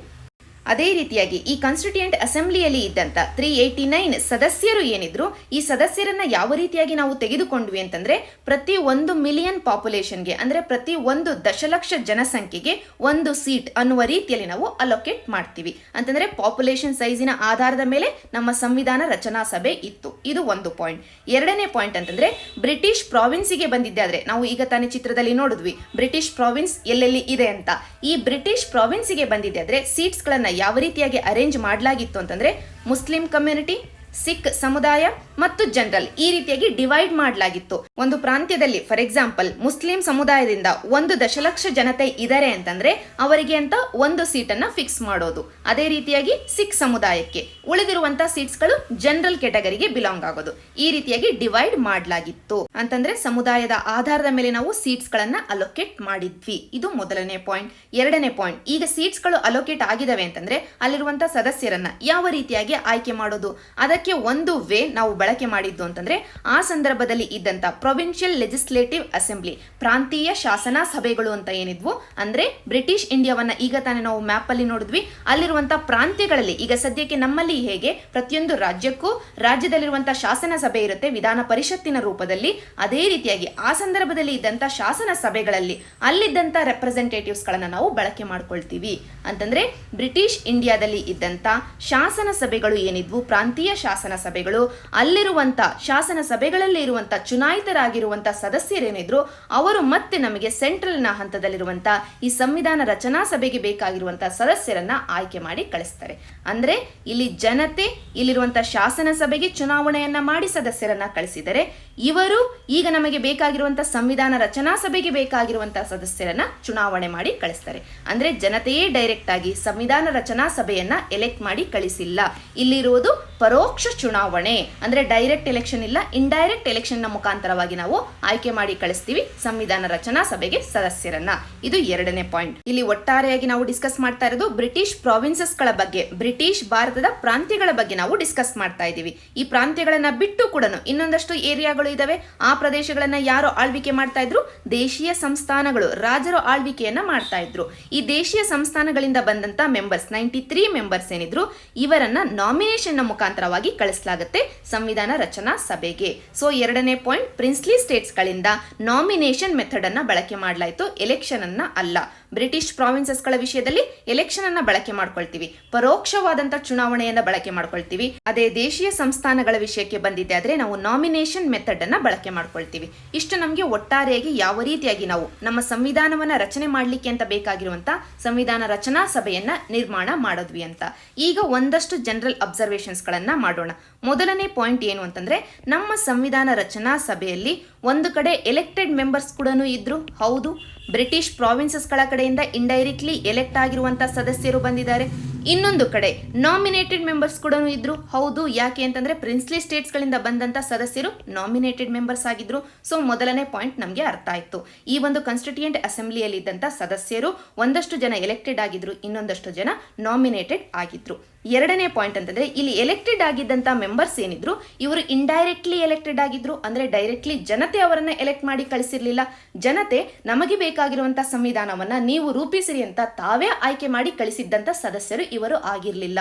ಅದೇ ರೀತಿಯಾಗಿ ಈ ಕಾನ್ಸ್ಟಿಟ್ಯೂಯೆಂಟ್ ಅಸೆಂಬ್ಲಿಯಲ್ಲಿ ಇದ್ದಂತ 389 ಸದಸ್ಯರು ಏನಿದ್ರು, ಈ ಸದಸ್ಯರನ್ನ ಯಾವ ರೀತಿಯಾಗಿ ನಾವು ತೆಗೆದುಕೊಂಡ್ವಿ ಅಂತಂದ್ರೆ ಪ್ರತಿ 1 ಮಿಲಿಯನ್ ಪಾಪ್ಯುಲೇಷನ್ಗೆ ಅಂದ್ರೆ ಪ್ರತಿ 1 ದಶಲಕ್ಷ ಜನಸಂಖ್ಯೆಗೆ 1 ಸೀಟ್ ಅನ್ನುವ ರೀತಿಯಲ್ಲಿ ನಾವು ಅಲೋಕೇಟ್ ಮಾಡ್ತೀವಿ. ಅಂತಂದ್ರೆ ಪಾಪ್ಯುಲೇಷನ್ ಸೈಜಿನ ಆಧಾರದ ಮೇಲೆ ನಮ್ಮ ಸಂವಿಧಾನ ರಚನಾ ಸಭೆ ಇತ್ತು. ಇದು ಒಂದು ಪಾಯಿಂಟ್. ಎರಡನೇ ಪಾಯಿಂಟ್ ಅಂತಂದ್ರೆ ಬ್ರಿಟಿಷ್ ಪ್ರಾವಿನ್ಸಿಗೆ ಬಂದಿದ್ದೆ ಆದ್ರೆ, ನಾವು ಈಗ ತಾನೇ ಚಿತ್ರದಲ್ಲಿ ನೋಡಿದ್ವಿ ಬ್ರಿಟಿಷ್ ಪ್ರಾವಿನ್ಸ್ ಎಲ್ಲೆಲ್ಲಿ ಇದೆ ಅಂತ. ಈ ಬ್ರಿಟಿಷ್ ಪ್ರಾವಿನ್ಸಿಗೆ ಬಂದಿದ್ದೆ ಆದ್ರೆ ಸೀಟ್ಸ್ ಗಳನ್ನ ಯಾವ ರೀತಿಯಾಗಿ ಅರೇಂಜ್ ಮಾಡಲಾಗಿತ್ತು ಅಂತಂದ್ರೆ ಮುಸ್ಲಿಂ ಕಮ್ಯುನಿಟಿ, ಸಿಖ್ ಸಮುದಾಯ ಮತ್ತು ಜನರಲ್ ಈ ರೀತಿಯಾಗಿ ಡಿವೈಡ್ ಮಾಡಲಾಗಿತ್ತು. ಒಂದು ಪ್ರಾಂತ್ಯದಲ್ಲಿ ಫಾರ್ ಎಕ್ಸಾಂಪಲ್ ಮುಸ್ಲಿಂ ಸಮುದಾಯದಿಂದ 1 ದಶಲಕ್ಷ ಜನತೆ ಇದ್ದಾರೆ ಅಂತಂದ್ರೆ ಅವರಿಗೆ ಅಂತ 1 ಸೀಟನ್ನ ಫಿಕ್ಸ್ ಮಾಡೋದು. ಅದೇ ರೀತಿಯಾಗಿ ಸಿಖ್ ಸಮುದಾಯಕ್ಕೆ ಉಳಿದಿರುವಂತ ಸೀಟ್ಸ್ಗಳು ಜನರಲ್ ಕ್ಯಾಟಗರಿಗೆ ಬಿಲಾಂಗ್ ಆಗೋದು. ಈ ರೀತಿಯಾಗಿ ಡಿವೈಡ್ ಮಾಡಲಾಗಿತ್ತು. ಅಂತಂದ್ರೆ ಸಮುದಾಯದ ಆಧಾರದ ಮೇಲೆ ನಾವು ಸೀಟ್ಸ್ ಗಳನ್ನ ಅಲೋಕೇಟ್ ಮಾಡಿದ್ವಿ. ಇದು ಮೊದಲನೇ ಪಾಯಿಂಟ್. ಎರಡನೇ ಪಾಯಿಂಟ್, ಈಗ ಸೀಟ್ಸ್ ಗಳು ಅಲೋಕೇಟ್ ಆಗಿದಾವೆ ಅಂತಂದ್ರೆ ಅಲ್ಲಿರುವಂತ ಸದಸ್ಯರನ್ನ ಯಾವ ರೀತಿಯಾಗಿ ಆಯ್ಕೆ ಮಾಡೋದು, ಅದಕ್ಕೆ ಒಂದು ವೇ ನಾವು ಬಳಕೆ ಮಾಡಿದ್ದು ಅಂತಂದ್ರೆ ಆ ಸಂದರ್ಭದಲ್ಲಿ ಇದ್ದಂತ ಪ್ರೊವಿನ್ಷಿಯಲ್ ಲೆಜಿಸ್ಲೇಟಿವ್ ಅಸೆಂಬ್ಲಿ, ಪ್ರಾಂತೀಯ ಶಾಸನ ಸಭೆಗಳು ಅಂತ ಏನಿದ್ವು, ಅಂದ್ರೆ ಬ್ರಿಟಿಷ್ ಇಂಡಿಯಾವನ್ನ ಈಗ ತಾನೇ ನಾವು ಮ್ಯಾಪ್ ಅಲ್ಲಿ ನೋಡಿದ್ವಿ, ಅಲ್ಲಿರುವಂತಹ ಪ್ರಾಂತ್ಯಗಳಲ್ಲಿ ಈಗ ಸದ್ಯಕ್ಕೆ ನಮ್ಮಲ್ಲಿ ಹೇಗೆ ಪ್ರತಿಯೊಂದು ರಾಜ್ಯಕ್ಕೂ ರಾಜ್ಯದಲ್ಲಿರುವಂತಹ ಶಾಸನ ಸಭೆ ಇರುತ್ತೆ ವಿಧಾನ ಪರಿಷತ್ತಿನ ರೂಪದಲ್ಲಿ, ಅದೇ ರೀತಿಯಾಗಿ ಆ ಸಂದರ್ಭದಲ್ಲಿ ಇದ್ದಂತ ಶಾಸನ ಸಭೆಗಳಲ್ಲಿ ಅಲ್ಲಿದ್ದಂತ ರೆಪ್ರೆಸೆಂಟೇಟಿವ್ಸ್ ಗಳನ್ನ ನಾವು ಬಳಕೆ ಮಾಡ್ಕೊಳ್ತೀವಿ. ಅಂತಂದ್ರೆ ಬ್ರಿಟಿಷ್ ಇಂಡಿಯಾದಲ್ಲಿ ಇದ್ದಂತ ಶಾಸನ ಸಭೆಗಳು ಏನಿದ್ವು, ಪ್ರಾಂತೀಯ ಶಾಸನ ಸಭೆಗಳು, ಅಲ್ಲಿರುವಂತ ಶಾಸನ ಸಭೆಗಳಲ್ಲಿ ಇರುವಂತ ಚುನಾಯಿತರಾಗಿರುವಂತ ಸದಸ್ಯರೇನಿದ್ರು ಅವರು ಮತ್ತೆ ನಮಗೆ ಸೆಂಟ್ರಲ್ ನ ಹಂತದಲ್ಲಿರುವಂತ ಈ ಸಂವಿಧಾನ ರಚನಾ ಸಭೆಗೆ ಬೇಕಾಗಿರುವಂತ ಸದಸ್ಯರನ್ನ ಆಯ್ಕೆ ಮಾಡಿ ಕಳಿಸ್ತಾರೆ. ಅಂದ್ರೆ ಇಲ್ಲಿ ಜನತೆ ಇಲ್ಲಿರುವಂತ ಶಾಸನ ಸಭೆಗೆ ಚುನಾವಣೆಯನ್ನ ಮಾಡಿ ಸದಸ್ಯರನ್ನ ಕಳಿಸಿದರೆ, ಇವರು ಈಗ ನಮಗೆ ಬೇಕಾಗಿರುವಂತ ಸಂವಿಧಾನ ರಚನಾ ಸಭೆಗೆ ಬೇಕಾಗಿರುವಂತಹ ಸದಸ್ಯರನ್ನ ಚುನಾವಣೆ ಮಾಡಿ ಕಳಿಸ್ತಾರೆ. ಅಂದ್ರೆ ಜನತೆಯೇ ಡೈರೆಕ್ಟ್ ಆಗಿ ಸಂವಿಧಾನ ರಚನಾ ಸಭೆಯನ್ನ ಎಲೆಕ್ಟ್ ಮಾಡಿ ಕಳಿಸಿಲ್ಲ. ಇಲ್ಲಿರುವುದು ಪರೋಕ್ಷ ಚುನಾವಣೆ, ಅಂದ್ರೆ ಡೈರೆಕ್ಟ್ ಎಲೆಕ್ಷನ್ ಇಲ್ಲ, ಇಂಡೈರೆಕ್ಟ್ ಎಲೆಕ್ಷನ್ ನ ಮುಖಾಂತರವಾಗಿ ನಾವು ಆಯ್ಕೆ ಮಾಡಿ ಕಳಿಸ್ತೀವಿ ಸಂವಿಧಾನ ರಚನಾ ಸಭೆಗೆ ಸದಸ್ಯರನ್ನ. ಇದು ಎರಡನೇ ಪಾಯಿಂಟ್. ಇಲ್ಲಿ ಒಟ್ಟಾರೆಯಾಗಿ ನಾವು ಡಿಸ್ಕಸ್ ಮಾಡ್ತಾ ಇರೋದು ಬ್ರಿಟಿಷ್ ಪ್ರಾವಿನ್ಸಸ್ ಗಳ ಬಗ್ಗೆ, ಬ್ರಿಟಿಷ್ ಭಾರತದ ಪ್ರಾಂತ್ಯಗಳ ಬಗ್ಗೆ ನಾವು ಡಿಸ್ಕಸ್ ಮಾಡ್ತಾ ಇದ್ದೀವಿ. ಈ ಪ್ರಾಂತ್ಯಗಳನ್ನ ಬಿಟ್ಟು ಕೂಡ ಇನ್ನೊಂದಷ್ಟು ಏರಿಯಾಗಳು ಇದಾವೆ. ಆ ಪ್ರದೇಶಗಳನ್ನ ಯಾರು ಆಳ್ವಿಕೆ ಮಾಡ್ತಾ ಇದ್ರು, ದೇಶೀಯ ಸಂಸ್ಥಾನಗಳು, ರಾಜರು ಆಳ್ವಿಕೆಯನ್ನ ಮಾಡ್ತಾ ಇದ್ರು. ಈ ದೇಶೀಯ ಸಂಸ್ಥಾನಗಳಿಂದ ಬಂದಂತ ಮೆಂಬರ್ಸ್ 93 ಮೆಂಬರ್ಸ್ ಏನಿದ್ರು, ಇವರನ್ನ ನಾಮಿನೇಷನ್ ನ ಮುಖಾಂತರವಾಗಿ ಕಳಿಸಲಾಗುತ್ತೆ ಸಂವಿಧಾನ ರಚನಾ ಸಭೆಗೆ. ಸೊ ಎರಡನೇ ಪಾಯಿಂಟ್, ಪ್ರಿನ್ಸ್ಲಿ ಸ್ಟೇಟ್ಸ್ ಗಳಿಂದ ನಾಮಿನೇಷನ್ ಮೆಥಡ್ ಅನ್ನ ಬಳಕೆ ಮಾಡಲಾಯಿತು, ಎಲೆಕ್ಷನ್ ಅನ್ನ ಅಲ್ಲ. ಬ್ರಿಟಿಷ್ ಪ್ರಾವಿನ್ಸಸ್ ಗಳ ವಿಷಯದಲ್ಲಿ ಎಲೆಕ್ಷನ್ ಅನ್ನ ಬಳಕೆ ಮಾಡ್ಕೊಳ್ತೀವಿ, ಪರೋಕ್ಷವಾದಂತ ಚುನಾವಣೆಯನ್ನ ಬಳಕೆ ಮಾಡ್ಕೊಳ್ತೀವಿ. ಅದೇ ದೇಶೀಯ ಸಂಸ್ಥಾನಗಳ ವಿಷಯಕ್ಕೆ ಬಂದಿದ್ದೆ ಆದ್ರೆ ನಾವು ನಾಮಿನೇಷನ್ ಮೆಥಡ್ ಅನ್ನ ಬಳಕೆ ಮಾಡ್ಕೊಳ್ತೀವಿ. ಇಷ್ಟು ನಮಗೆ ಒಟ್ಟಾರೆಯಾಗಿ ಯಾವ ರೀತಿಯಾಗಿ ನಾವು ನಮ್ಮ ಸಂವಿಧಾನವನ್ನ ರಚನೆ ಮಾಡ್ಲಿಕ್ಕೆ ಅಂತ ಬೇಕಾಗಿರುವಂತ ಸಂವಿಧಾನ ರಚನಾ ಸಭೆಯನ್ನ ನಿರ್ಮಾಣ ಮಾಡಿದ್ವಿ ಅಂತ. ಈಗ ಒಂದಷ್ಟು ಜನರಲ್ ಅಬ್ಸರ್ವೇಷನ್ಸ್ ಗಳನ್ನ ಮಾಡೋಣ. ಮೊದಲನೇ ಪಾಯಿಂಟ್ ಏನು ಅಂತಂದ್ರೆ, ನಮ್ಮ ಸಂವಿಧಾನ ರಚನಾ ಸಭೆಯಲ್ಲಿ ಒಂದು ಕಡೆ ಎಲೆಕ್ಟೆಡ್ ಮೆಂಬರ್ಸ್ ಕೂಡ ಇದ್ರು, ಹೌದು. ಬ್ರಿಟಿಷ್ ಪ್ರಾವಿನ್ಸಸ್ ಗಳ ಕಡೆಯಿಂದ ಇಂಡೈರೆಕ್ಟ್ಲಿ ಎಲೆಕ್ಟ್ ಆಗಿರುವಂತಹ ಸದಸ್ಯರು ಬಂದಿದ್ದಾರೆ. ಇನ್ನೊಂದು ಕಡೆ ನಾಮಿನೇಟೆಡ್ ಮೆಂಬರ್ಸ್ ಕೂಡ ಇದ್ರು, ಹೌದು. ಯಾಕೆ ಅಂತಂದ್ರೆ ಪ್ರಿನ್ಸ್ಲಿ ಸ್ಟೇಟ್ಸ್ ಗಳಿಂದ ಬಂದಂತ ಸದಸ್ಯರು ನಾಮಿನೇಟೆಡ್ ಮೆಂಬರ್ಸ್ ಆಗಿದ್ರು. ಸೊ ಮೊದಲನೇ ಪಾಯಿಂಟ್ ನಮಗೆ ಅರ್ಥ ಆಯ್ತು. ಈ ಒಂದು ಕಾನ್ಸ್ಟಿಟ್ಯೂಯೆಂಟ್ ಅಸೆಂಬ್ಲಿಯಲ್ಲಿ ಇದ್ದಂತ ಸದಸ್ಯರು ಒಂದಷ್ಟು ಜನ ಎಲೆಕ್ಟೆಡ್ ಆಗಿದ್ರು, ಇನ್ನೊಂದಷ್ಟು ಜನ ನಾಮಿನೇಟೆಡ್ ಆಗಿದ್ರು. ಎರಡನೇ ಪಾಯಿಂಟ್ ಅಂತಂದ್ರೆ, ಇಲ್ಲಿ ಎಲೆಕ್ಟೆಡ್ ಆಗಿದ್ದಂತ ಮೆಂಬರ್ಸ್ ಏನಿದ್ರು ಇವರು ಇಂಡೈರೆಕ್ಟ್ಲಿ ಎಲೆಕ್ಟೆಡ್ ಆಗಿದ್ರು, ಅಂದ್ರೆ ಡೈರೆಕ್ಟ್ಲಿ ಜನತೆ ಅವರನ್ನ ಎಲೆಕ್ಟ್ ಮಾಡಿ ಕಳಿಸಿರ್ಲಿಲ್ಲ. ಜನತೆ ನಮಗೆ ಬೇಕಾಗಿರುವಂತಹ ಸಂವಿಧಾನವನ್ನ ನೀವು ರೂಪಿಸಿರಿ ಅಂತ ತಾವೇ ಆಯ್ಕೆ ಮಾಡಿ ಕಳಿಸಿದ್ದಂತ ಸದಸ್ಯರು ಇವರು ಆಗಿರ್ಲಿಲ್ಲ.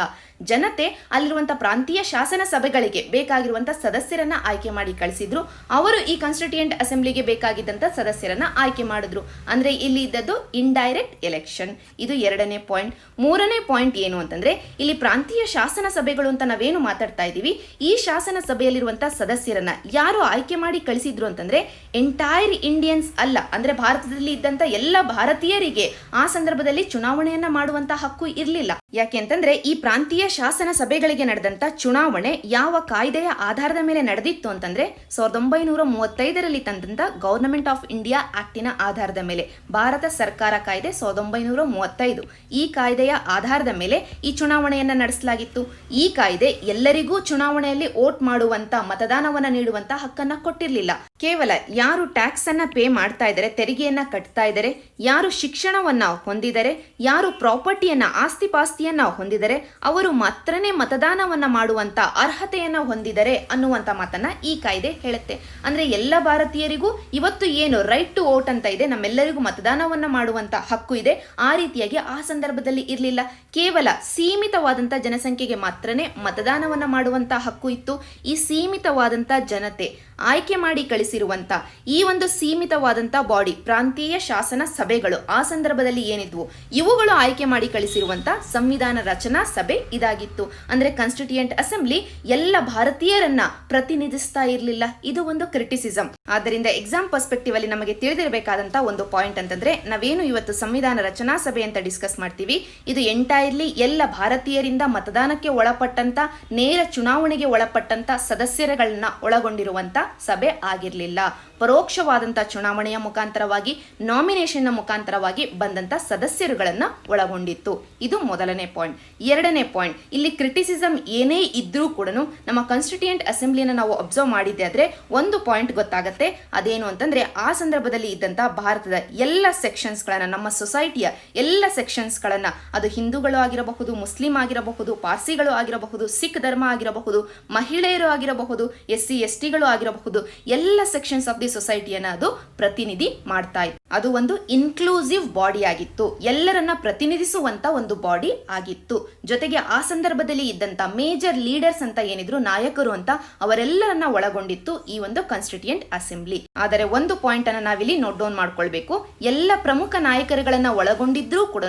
ಜನತೆ ಅಲ್ಲಿರುವಂತ ಪ್ರಾಂತೀಯ ಶಾಸನ ಸಭೆಗಳಿಗೆ ಬೇಕಾಗಿರುವಂತ ಸದಸ್ಯರನ್ನ ಆಯ್ಕೆ ಮಾಡಿ ಕಳಿಸಿದ್ರು. ಅವರು ಈ ಕಾನ್ಸ್ಟಿಟ್ಯೂಯೆಂಟ್ ಅಸೆಂಬ್ಲಿಗೆ ಬೇಕಾಗಿದ್ದಂತ ಸದಸ್ಯರನ್ನ ಆಯ್ಕೆ ಮಾಡಿದ್ರು. ಅಂದ್ರೆ ಇಲ್ಲಿ ಇದ್ದದ್ದು ಇಂಡೈರೆಕ್ಟ್ ಎಲೆಕ್ಷನ್. ಇದು ಎರಡನೇ ಪಾಯಿಂಟ್. ಮೂರನೇ ಪಾಯಿಂಟ್ ಏನು ಅಂತಂದ್ರೆ, ಇಲ್ಲಿ ಪ್ರಾಂತೀಯ ಶಾಸನ ಸಭೆಗಳು ಅಂತ ನಾವೇನು ಮಾತಾಡ್ತಾ ಇದ್ದೀವಿ, ಈ ಶಾಸನ ಸಭೆಯಲ್ಲಿರುವಂತಹ ಸದಸ್ಯರನ್ನ ಯಾರು ಆಯ್ಕೆ ಮಾಡಿ ಕಳಿಸಿದ್ರು ಅಂತಂದ್ರೆ ಎಂಟೈರ್ ಇಂಡಿಯನ್ಸ್ ಅಲ್ಲ, ಅಂದ್ರೆ ಭಾರತದಲ್ಲಿ ಇದ್ದಂತ ಎಲ್ಲ ಭಾರತೀಯರಿಗೆ ಆ ಸಂದರ್ಭದಲ್ಲಿ ಚುನಾವಣೆಯನ್ನ ಮಾಡುವಂತ ಹಕ್ಕು ಇರಲಿಲ್ಲ. ಯಾಕೆ ಅಂತಂದ್ರೆ ಈ ಪ್ರಾಂತೀಯ ಶಾಸನ ಸಭೆಗಳಿಗೆ ನಡೆದಂತ ಚುನಾವಣೆ ಯಾವ ಕಾಯ್ದೆಯ ಆಧಾರದ ಮೇಲೆ ನಡೆದಿತ್ತು ಅಂತಂದ್ರೆ 1935ರಲ್ಲಿ ತಂದಂತ ಗವರ್ನಮೆಂಟ್ ಆಫ್ ಇಂಡಿಯಾ ಆಕ್ಟಿನ ಆಧಾರದ ಮೇಲೆ, ಭಾರತ ಸರ್ಕಾರ ಕಾಯ್ದೆ 1935, ಈ ಕಾಯ್ದೆಯ ಆಧಾರದ ಮೇಲೆ ಈ ಚುನಾವಣೆಯನ್ನ ನಡೆಸಲಾಗಿತ್ತು. ಈ ಕಾಯ್ದೆ ಎಲ್ಲರಿಗೂ ಚುನಾವಣೆಯಲ್ಲಿ ವೋಟ್ ಮಾಡುವಂತ, ಮತದಾನವನ್ನ ನೀಡುವಂತ ಹಕ್ಕನ್ನ ಕೊಟ್ಟಿರಲಿಲ್ಲ. ಕೇವಲ ಯಾರು ಟ್ಯಾಕ್ಸ್ ಅನ್ನ ಪೇ ಮಾಡ್ತಾ ಇದ್ದಾರೆ, ತೆರಿಗೆಯನ್ನ ಕಟ್ತಾ ಇದ್ದಾರೆ, ಯಾರು ಶಿಕ್ಷಣವನ್ನ ಹೊಂದಿದರೆ, ಯಾರು ಪ್ರಾಪರ್ಟಿಯನ್ನ, ಆಸ್ತಿ ಪಾಸ್ತಿಯನ್ನ ಹೊಂದಿದರೆ ಅವರು ಮಾತ್ರನೇ ಮತದಾನವನ್ನ ಮಾಡುವಂತ ಅರ್ಹತೆಯನ್ನ ಹೊಂದಿದರೆ ಅನ್ನುವಂತ ಮಾತನ್ನ ಈ ಕಾಯ್ದೆ ಹೇಳುತ್ತೆ. ಅಂದ್ರೆ ಎಲ್ಲ ಭಾರತೀಯರಿಗೂ ಇವತ್ತು ಏನು ರೈಟ್ ಟು ವೋಟ್ ಅಂತ ಇದೆ, ನಮ್ಮೆಲ್ಲರಿಗೂ ಮತದಾನವನ್ನ ಮಾಡುವಂತ ಹಕ್ಕು ಇದೆ, ಆ ರೀತಿಯಾಗಿ ಆ ಸಂದರ್ಭದಲ್ಲಿ ಇರಲಿಲ್ಲ. ಕೇವಲ ಸೀಮಿತವಾದಂತ ಜನಸಂಖ್ಯೆಗೆ ಮಾತ್ರನೇ ಮತದಾನವನ್ನ ಮಾಡುವಂತ ಹಕ್ಕು ಇತ್ತು. ಈ ಸೀಮಿತವಾದಂತ ಜನತೆ ಆಯ್ಕೆ ಮಾಡಿ ಕಳಿಸಿರುವಂತ ಈ ಒಂದು ಸೀಮಿತವಾದಂತ ಬಾಡಿ ಪ್ರಾಂತೀಯ ಶಾಸನ ಸಭೆಗಳು ಆ ಸಂದರ್ಭದಲ್ಲಿ ಏನಿದ್ವು, ಇವುಗಳು ಆಯ್ಕೆ ಮಾಡಿ ಕಳಿಸಿರುವಂತ ಸಂವಿಧಾನ ರಚನಾ ಸಭೆ ಇದಾಗಿತ್ತು. ಅಂದ್ರೆ ಕಾನ್ಸ್ಟಿಟ್ಯೂಯೆಂಟ್ ಅಸೆಂಬ್ಲಿ ಎಲ್ಲ ಭಾರತೀಯರನ್ನ ಪ್ರತಿನಿಧಿಸ್ತಾ ಇರಲಿಲ್ಲ. ಇದು ಒಂದು ಕ್ರಿಟಿಸಿಸಂ. ಆದ್ದರಿಂದ ಎಕ್ಸಾಮ್ ಪರ್ಸ್ಪೆಕ್ಟಿವ್ ಅಲ್ಲಿ ನಮಗೆ ತಿಳಿದಿರಬೇಕಾದಂತ ಒಂದು ಪಾಯಿಂಟ್ ಅಂತಂದ್ರೆ, ನಾವೇನು ಇವತ್ತು ಸಂವಿಧಾನ ರಚನಾ ಸಭೆ ಅಂತ ಡಿಸ್ಕಸ್ ಮಾಡ್ತೀವಿ, ಇದು ಎಂಟೈರ್ಲಿ ಎಲ್ಲ ಭಾರತೀಯರಿಂದ ಮತದಾನಕ್ಕೆ ಒಳಪಟ್ಟಂತ, ನೇರ ಚುನಾವಣೆಗೆ ಒಳಪಟ್ಟಂತ ಸದಸ್ಯರುಗಳನ್ನ ಒಳಗೊಂಡಿರುವಂತ ಸಭೆ ಆಗಿರಲಿಲ್ಲ. ಪರೋಕ್ಷವಾದಂಥ ಚುನಾವಣೆಯ ಮುಖಾಂತರವಾಗಿ, ನಾಮಿನೇಷನ್ನ ಮುಖಾಂತರವಾಗಿ ಬಂದಂಥ ಸದಸ್ಯರುಗಳನ್ನ ಒಳಗೊಂಡಿತ್ತು. ಇದು ಮೊದಲನೇ ಪಾಯಿಂಟ್. ಎರಡನೇ ಪಾಯಿಂಟ್, ಇಲ್ಲಿ ಕ್ರಿಟಿಸಿಸಂ ಏನೇ ಇದ್ರೂ ಕೂಡ ನಮ್ಮ ಕಾನ್ಸ್ಟಿಟ್ಯೂಯೆಂಟ್ ಅಸೆಂಬ್ಲಿಯನ್ನು ನಾವು ಅಬ್ಸರ್ವ್ ಮಾಡಿದ್ದೆ ಆದ್ರೆ ಒಂದು ಪಾಯಿಂಟ್ ಗೊತ್ತಾಗತ್ತೆ. ಅದೇನು ಅಂತಂದ್ರೆ, ಆ ಸಂದರ್ಭದಲ್ಲಿ ಇದ್ದಂಥ ಭಾರತದ ಎಲ್ಲ ಸೆಕ್ಷನ್ಸ್ಗಳನ್ನ, ನಮ್ಮ ಸೊಸೈಟಿಯ ಎಲ್ಲ ಸೆಕ್ಷನ್ಸ್ಗಳನ್ನ, ಅದು ಹಿಂದೂಗಳು ಆಗಿರಬಹುದು, ಮುಸ್ಲಿಂ ಆಗಿರಬಹುದು, ಪಾರ್ಸಿಗಳು ಆಗಿರಬಹುದು, ಸಿಖ್ ಧರ್ಮ ಆಗಿರಬಹುದು, ಮಹಿಳೆಯರು ಆಗಿರಬಹುದು, SC STಗಳು ಆಗಿರಬಹುದು, ಎಲ್ಲ ಸೆಕ್ಷನ್ಸ್ ಆಫ್ ದಿ ಸೊಸೈಟಿಯನ್ನ ಅದು ಪ್ರತಿನಿಧಿ ಮಾಡ್ತಾ ಇತ್ತು. ಅದು ಒಂದು ಇನ್ಕ್ಲೂಸಿವ್ ಬಾಡಿ ಆಗಿತ್ತು, ಎಲ್ಲರನ್ನ ಪ್ರತಿನಿಧಿಸುವಂತ ಒಂದು ಬಾಡಿ ಆಗಿತ್ತು. ಜೊತೆಗೆ ಆ ಸಂದರ್ಭದಲ್ಲಿ ಇದ್ದಂತ ಮೇಜರ್ ಲೀಡರ್ಸ್ ಅಂತ ಏನಿದ್ರು, ನಾಯಕರು ಅಂತ, ಅವರೆಲ್ಲರನ್ನ ಒಳಗೊಂಡಿತ್ತು ಈ ಒಂದು ಕಾನ್ಸ್ಟಿಟ್ಯೂಯೆಂಟ್ ಅಸೆಂಬ್ಲಿ. ಆದರೆ ಒಂದು ಪಾಯಿಂಟ್ ಅನ್ನ ನಾವಿಲ್ಲಿ ನೋಟ್ ಡೌನ್ ಮಾಡ್ಕೊಳ್ಬೇಕು. ಎಲ್ಲ ಪ್ರಮುಖ ನಾಯಕರುಗಳನ್ನ ಒಳಗೊಂಡಿದ್ರೂ ಕೂಡ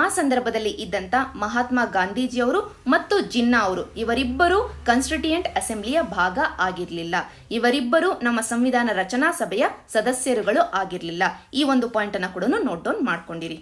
ಆ ಸಂದರ್ಭದಲ್ಲಿ ಇದ್ದಂತ ಮಹಾತ್ಮ ಗಾಂಧೀಜಿಯವರು ಮತ್ತು ಜಿನ್ನಾ ಅವರು, ಇವರಿಬ್ಬರು ಕಾನ್ಸ್ಟಿಟ್ಯೂಯೆಂಟ್ ಅಸೆಂಬ್ಲಿಯ ಭಾಗ ಆಗಿರಲಿಲ್ಲ. ಇವರಿಬ್ಬರು ನಮ್ಮ ಸಂವಿಧಾನ ರಚನಾ ಸಭೆಯ ಸದಸ್ಯರುಗಳು ಆಗಿರಲಿಲ್ಲ. ಈ ಒಂದು ಪಾಯಿಂಟ್ ಅನ್ನ ಕೂಡ ನೋಟ್ ಡೌನ್ ಮಾಡ್ಕೊಂಡಿರಿ.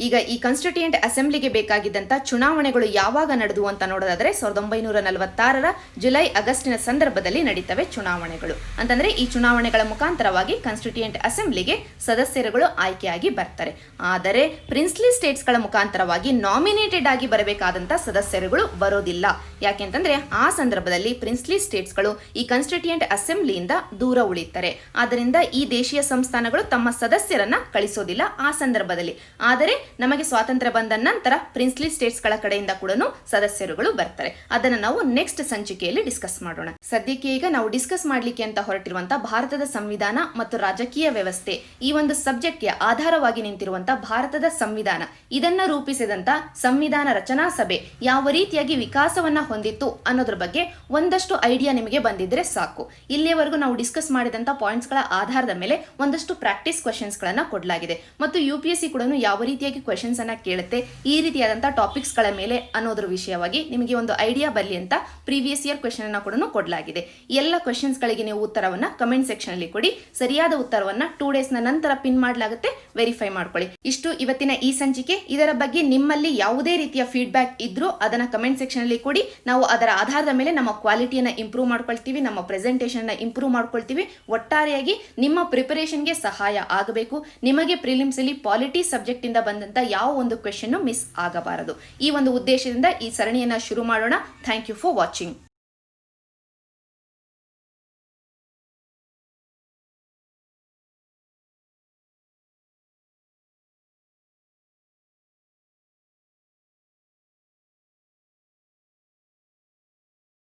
ಈಗ ಈ ಕಾನ್ಸ್ಟಿಟ್ಯೂಯೆಂಟ್ ಅಸೆಂಬ್ಲಿಗೆ ಬೇಕಾಗಿದ್ದಂಥ ಚುನಾವಣೆಗಳು ಯಾವಾಗ ನಡೆದವು ಅಂತ ನೋಡೋದಾದ್ರೆ 1946ರ ಜುಲೈ ಆಗಸ್ಟಿನ ಸಂದರ್ಭದಲ್ಲಿ ನಡೀತವೆ ಚುನಾವಣೆಗಳು. ಅಂತಂದ್ರೆ ಈ ಚುನಾವಣೆಗಳ ಮುಖಾಂತರವಾಗಿ ಕಾನ್ಸ್ಟಿಟ್ಯೂಯೆಂಟ್ ಅಸೆಂಬ್ಲಿಗೆ ಸದಸ್ಯರುಗಳು ಆಯ್ಕೆಯಾಗಿ ಬರ್ತಾರೆ. ಆದರೆ ಪ್ರಿನ್ಸ್ಲಿ ಸ್ಟೇಟ್ಸ್ಗಳ ಮುಖಾಂತರವಾಗಿ ನಾಮಿನೇಟೆಡ್ ಆಗಿ ಬರಬೇಕಾದಂಥ ಸದಸ್ಯರುಗಳು ಬರೋದಿಲ್ಲ. ಯಾಕೆಂತಂದ್ರೆ ಆ ಸಂದರ್ಭದಲ್ಲಿ ಪ್ರಿನ್ಸ್ಲಿ ಸ್ಟೇಟ್ಸ್ಗಳು ಈ ಕಾನ್ಸ್ಟಿಟ್ಯೂಯೆಂಟ್ ಅಸೆಂಬ್ಲಿಯಿಂದ ದೂರ ಉಳಿತಾರೆ. ಆದ್ದರಿಂದ ಈ ದೇಶೀಯ ಸಂಸ್ಥಾನಗಳು ತಮ್ಮ ಸದಸ್ಯರನ್ನ ಕಳಿಸೋದಿಲ್ಲ ಆ ಸಂದರ್ಭದಲ್ಲಿ. ಆದರೆ ನಮಗೆ ಸ್ವಾತಂತ್ರ್ಯ ಬಂದ ನಂತರ ಪ್ರಿನ್ಸ್ಲಿ ಸ್ಟೇಟ್ಸ್ಗಳ ಕಡೆಯಿಂದ ಕೂಡ ಸದಸ್ಯರುಗಳು ಬರ್ತಾರೆ. ಅದನ್ನ ನಾವು ನೆಕ್ಸ್ಟ್ ಸಂಚಿಕೆಯಲ್ಲಿ ಡಿಸ್ಕಸ್ ಮಾಡೋಣ. ಸದ್ಯಕ್ಕೆ ಈಗ ನಾವು ಡಿಸ್ಕಸ್ ಮಾಡ್ಲಿಕ್ಕೆ ಅಂತ ಹೊರಟಿರುವಂತಹ ಭಾರತದ ಸಂವಿಧಾನ ಮತ್ತು ರಾಜಕೀಯ ವ್ಯವಸ್ಥೆ, ಈ ಒಂದು ಸಬ್ಜೆಕ್ಟ್ಗೆ ಆಧಾರವಾಗಿ ನಿಂತಿರುವಂತಹ ಭಾರತದ ಸಂವಿಧಾನ, ಇದನ್ನ ರೂಪಿಸಿದಂತ ಸಂವಿಧಾನ ರಚನಾ ಸಭೆ ಯಾವ ರೀತಿಯಾಗಿ ವಿಕಾಸವನ್ನ ಹೊಂದಿತ್ತು ಅನ್ನೋದ್ರ ಬಗ್ಗೆ ಒಂದಷ್ಟು ಐಡಿಯಾ ನಿಮಗೆ ಬಂದಿದ್ರೆ ಸಾಕು. ಇಲ್ಲಿಯವರೆಗೂ ನಾವು ಡಿಸ್ಕಸ್ ಮಾಡಿದಂತ ಪಾಯಿಂಟ್ಸ್ ಗಳ ಆಧಾರದ ಮೇಲೆ ಒಂದಷ್ಟು ಪ್ರಾಕ್ಟೀಸ್ ಕ್ವೆಶನ್ಸ್ ಗಳನ್ನ ಕೊಡಲಾಗಿದೆ ಮತ್ತು UPSC ಕೂಡ ಯಾವ ರೀತಿಯಾಗಿ ಕ್ವೆಶನ್ಸ್ ಅನ್ನ ಕೇಳುತ್ತೆ, ಈ ರೀತಿಯಾದಂತಹ ಟಾಪಿಕ್ಸ್ ಗಳ ಮೇಲೆ ಅನ್ನೋದ್ರ ವಿಷಯವಾಗಿ ನಿಮಗೆ ಒಂದು ಐಡಿಯಾ ಬರಲಿ ಅಂತ ಪ್ರೀವಿಯಸ್ ಇಯರ್ ಕ್ವೆಶನ್ ಅನ್ನ ಕೂಡ ಕೊಡಲಾಗಿದೆ. ಎಲ್ಲ ಕ್ವೆಶನ್ಸ್ ಗಳಿಗೆ ನೀವು ಉತ್ತರವನ್ನ ಕಮೆಂಟ್ ಸೆಕ್ಷನ್ ಅಲ್ಲಿ ಕೊಡಿ. ಸರಿಯಾದ ಉತ್ತರವನ್ನ 2 ಡೇಸ್ ನಂತರ ಪಿನ್ ಮಾಡಲಾಗುತ್ತೆ, ವೆರಿಫೈ ಮಾಡ್ಕೊಳ್ಳಿ. ಇಷ್ಟು ಇವತ್ತಿನ ಈ ಸಂಚಿಕೆ. ಇದರ ಬಗ್ಗೆ ನಿಮ್ಮಲ್ಲಿ ಯಾವುದೇ ರೀತಿಯ ಫೀಡ್ಬ್ಯಾಕ್ ಇದ್ರೂ ಅದನ್ನ ಕಮೆಂಟ್ ಸೆಕ್ಷನ್ ಅಲ್ಲಿ ಕೊಡಿ. ನಾವು ಅದರ ಆಧಾರದ ಮೇಲೆ ನಮ್ಮ ಕ್ವಾಲಿಟಿಯನ್ನ ಇಂಪ್ರೂವ್ ಮಾಡ್ಕೊಳ್ತೀವಿ, ನಮ್ಮ ಪ್ರೆಸೆಂಟೇಷನ್ ಇಂಪ್ರೂವ್ ಮಾಡ್ಕೊಳ್ತೀವಿ. ಒಟ್ಟಾರೆಯಾಗಿ ನಿಮ್ಮ ಪ್ರಿಪರೇಷನ್ಗೆ ಸಹಾಯ ಆಗಬೇಕು. ನಿಮಗೆ ಪ್ರಿಲಿಮ್ಸ್ ಅಲ್ಲಿ ಪಾಲಿಟಿ ಸಬ್ಜೆಕ್ಟ್ ಇಂದ ಬಂದಂತ ಯಾವ ಒಂದು ಕ್ವೆಶನ್ ಮಿಸ್ ಆಗಬಾರದು. ಈ ಒಂದು ಉದ್ದೇಶದಿಂದ ಈ ಸರಣಿಯನ್ನ ಶುರು ಮಾಡೋಣ. Thank you for watching.